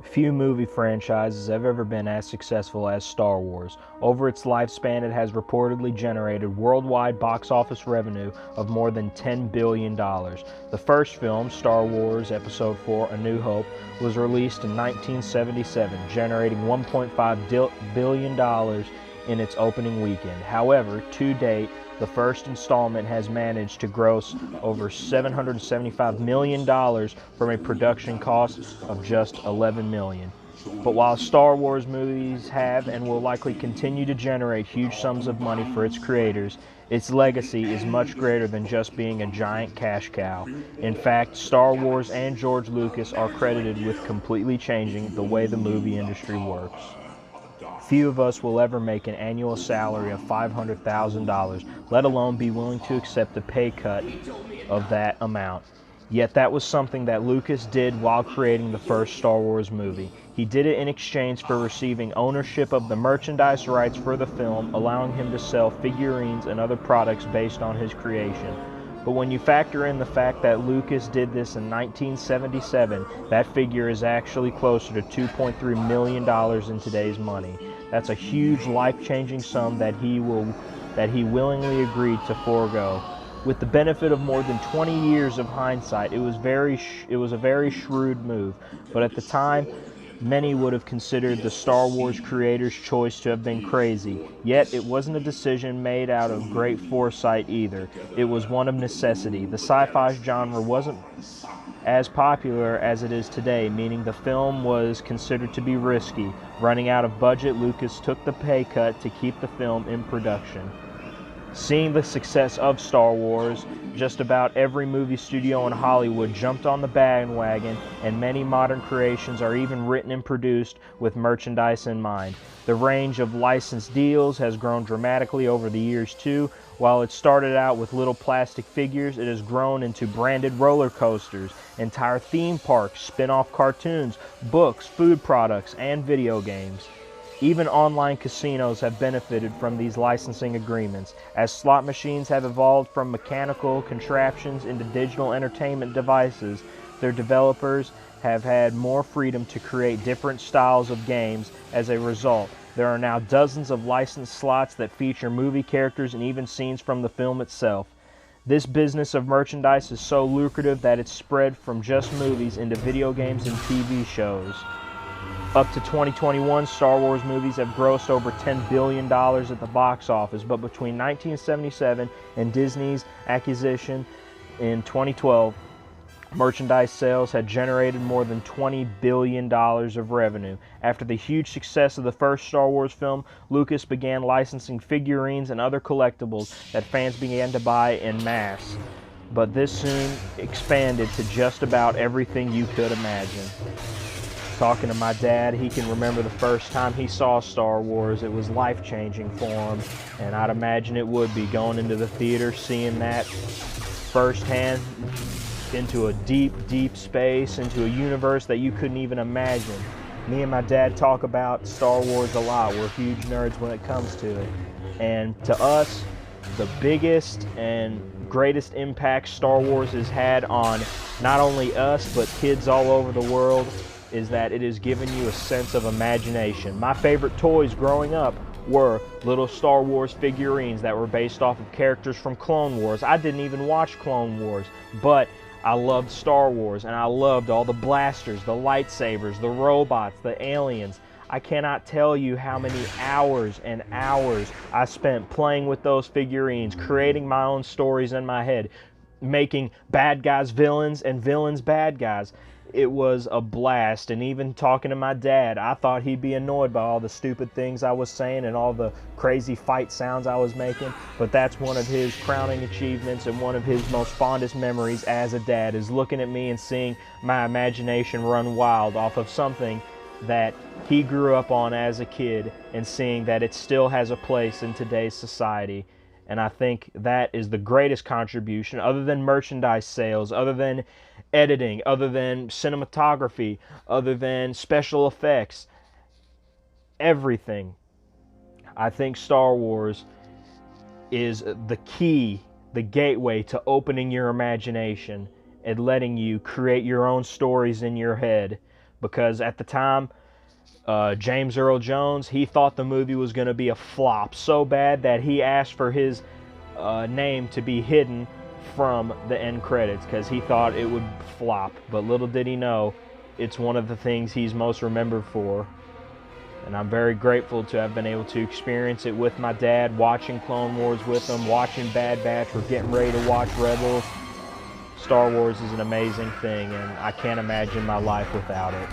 Few movie franchises have ever been as successful as Star Wars. Over its lifespan, it has reportedly generated worldwide box office revenue of more than $10 billion. The first film, Star Wars Episode IV: A New Hope, was released in 1977, generating $1.5 billion in its opening weekend. However, to date, the first installment has managed to gross over $775 million from a production cost of just $11 million. But while Star Wars movies have and will likely continue to generate huge sums of money for its creators, its legacy is much greater than just being a giant cash cow. In fact, Star Wars and George Lucas are credited with completely changing the way the movie industry works. Few of us will ever make an annual salary of $500,000, let alone be willing to accept a pay cut of that amount. Yet that was something that Lucas did while creating the first Star Wars movie. He did it in exchange for receiving ownership of the merchandise rights for the film, allowing him to sell figurines and other products based on his creation. But when you factor in the fact that Lucas did this in 1977, that figure is actually closer to $2.3 million in today's money. That's a huge life-changing sum that he willingly agreed to forego. With the benefit of more than 20 years of hindsight, it was a very shrewd move, but at the time, many would have considered the Star Wars creator's choice to have been crazy. Yet, it wasn't a decision made out of great foresight either. It was one of necessity. The sci-fi genre wasn't as popular as it is today, meaning the film was considered to be risky. Running out of budget, Lucas took the pay cut to keep the film in production. Seeing the success of Star Wars, just about every movie studio in Hollywood jumped on the bandwagon, and many modern creations are even written and produced with merchandise in mind. The range of licensed deals has grown dramatically over the years too. While it started out with little plastic figures, it has grown into branded roller coasters, entire theme parks, spin-off cartoons, books, food products, and video games. Even online casinos have benefited from these licensing agreements. As slot machines have evolved from mechanical contraptions into digital entertainment devices, their developers have had more freedom to create different styles of games. As a result, there are now dozens of licensed slots that feature movie characters and even scenes from the film itself. This business of merchandise is so lucrative that it's spread from just movies into video games and TV shows. Up to 2021, Star Wars movies have grossed over $10 billion at the box office, but between 1977 and Disney's acquisition in 2012, merchandise sales had generated more than $20 billion of revenue. After the huge success of the first Star Wars film, Lucas began licensing figurines and other collectibles that fans began to buy en masse. But this soon expanded to just about everything you could imagine. Talking to my dad, he can remember the first time he saw Star Wars. It was life-changing for him, and I'd imagine it would be going into the theater, seeing that firsthand, into a deep, deep space, into a universe that you couldn't even imagine. Me and my dad talk about Star Wars a lot. We're huge nerds when it comes to it. And to us, the biggest and greatest impact Star Wars has had on not only us, but kids all over the world, is that it has given you a sense of imagination. My favorite toys growing up were little Star Wars figurines that were based off of characters from Clone Wars. I didn't even watch Clone Wars, but I loved Star Wars, and I loved all the blasters, the lightsabers, the robots, the aliens. I cannot tell you how many hours and hours I spent playing with those figurines, creating my own stories in my head, making bad guys villains and villains bad guys. It was a blast, and even talking to my dad, I thought he'd be annoyed by all the stupid things I was saying and all the crazy fight sounds I was making, but that's one of his crowning achievements and one of his most fondest memories as a dad, is looking at me and seeing my imagination run wild off of something that he grew up on as a kid, and seeing that it still has a place in today's society. And I think that is the greatest contribution, other than merchandise sales, other than editing, other than cinematography, other than special effects, everything. I think Star Wars is the key, the gateway to opening your imagination and letting you create your own stories in your head. because at the time, James Earl Jones, he thought the movie was going to be a flop so bad that he asked for his name to be hidden from the end credits because he thought it would flop. But little did he know, it's one of the things he's most remembered for. And I'm very grateful to have been able to experience it with my dad, watching Clone Wars with him, watching Bad Batch. We're getting ready to watch Rebels. Star Wars is an amazing thing, and I can't imagine my life without it.